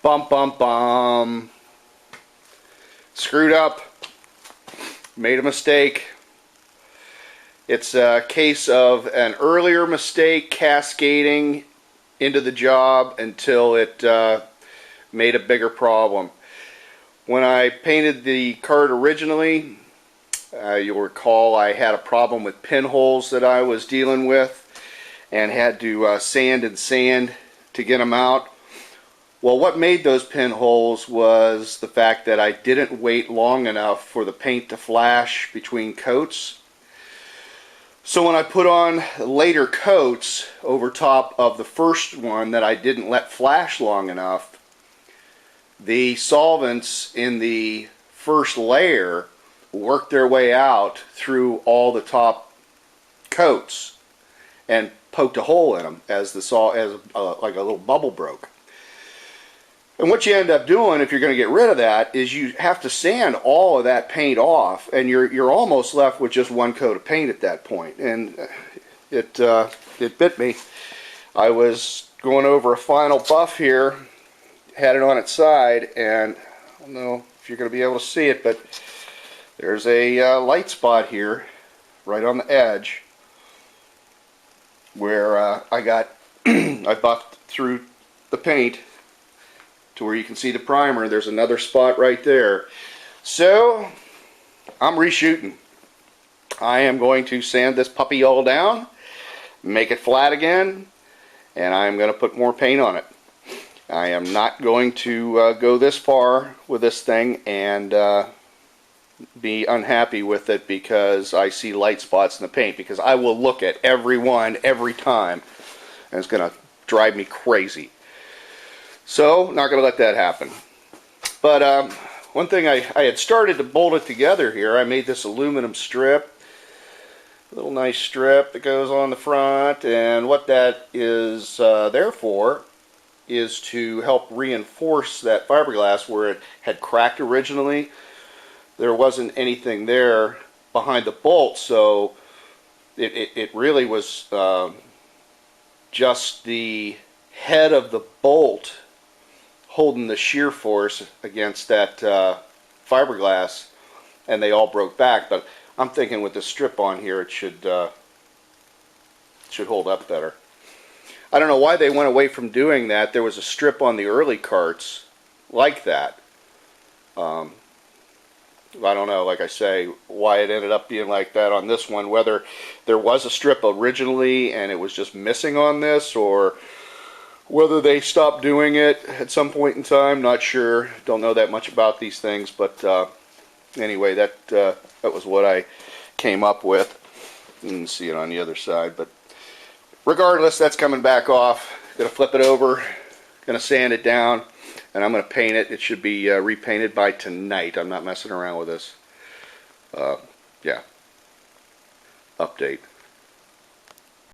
Bum, bum, bum. Screwed up. Made a mistake. It's a case of an earlier mistake cascading into the job until it made a bigger problem. When I painted the cart originally, you'll recall I had a problem with pinholes that I was dealing with and had to sand and sand to get them out. Well, what made those pinholes was the fact that I didn't wait long enough for the paint to flash between coats. So when I put on later coats over top of the first one that I didn't let flash long enough, the solvents in the first layer worked their way out through all the top coats and poked a hole in them as like a little bubble broke. And what you end up doing if you're going to get rid of that is you have to sand all of that paint off, and you're almost left with just one coat of paint at that point. And it bit me. I was going over a final buff here, had it on its side, and I don't know if you're going to be able to see it, but there's a light spot here right on the edge where I buffed through the paint to where you can see the primer. There's another spot right there. So I'm reshooting. I am going to sand this puppy all down, make it flat again, and I'm going to put more paint on it. I am not going to go this far with this thing and be unhappy with it because I see light spots in the paint, because I will look at every one every time and it's going to drive me crazy. So, not going to let that happen. But one thing, I had started to bolt it together here. I made this aluminum strip, a little nice strip that goes on the front, and what that is there for is to help reinforce that fiberglass where it had cracked originally. There wasn't anything there behind the bolt, so it really was just the head of the bolt holding the shear force against that fiberglass, and they all broke back. But I'm thinking with the strip on here, it should hold up better. I don't know why they went away from doing that. There was a strip on the early carts like that. I don't know, like I say, why it ended up being like that on this one, whether there was a strip originally and it was just missing on this, or whether they stopped doing it at some point in time. Not sure. Don't know that much about these things, but anyway, that was what I came up with. You can see it on the other side, but regardless, that's coming back off. Gonna flip it over, gonna sand it down, and I'm gonna paint it. It should be repainted by tonight. I'm not messing around with this. Yeah. Update.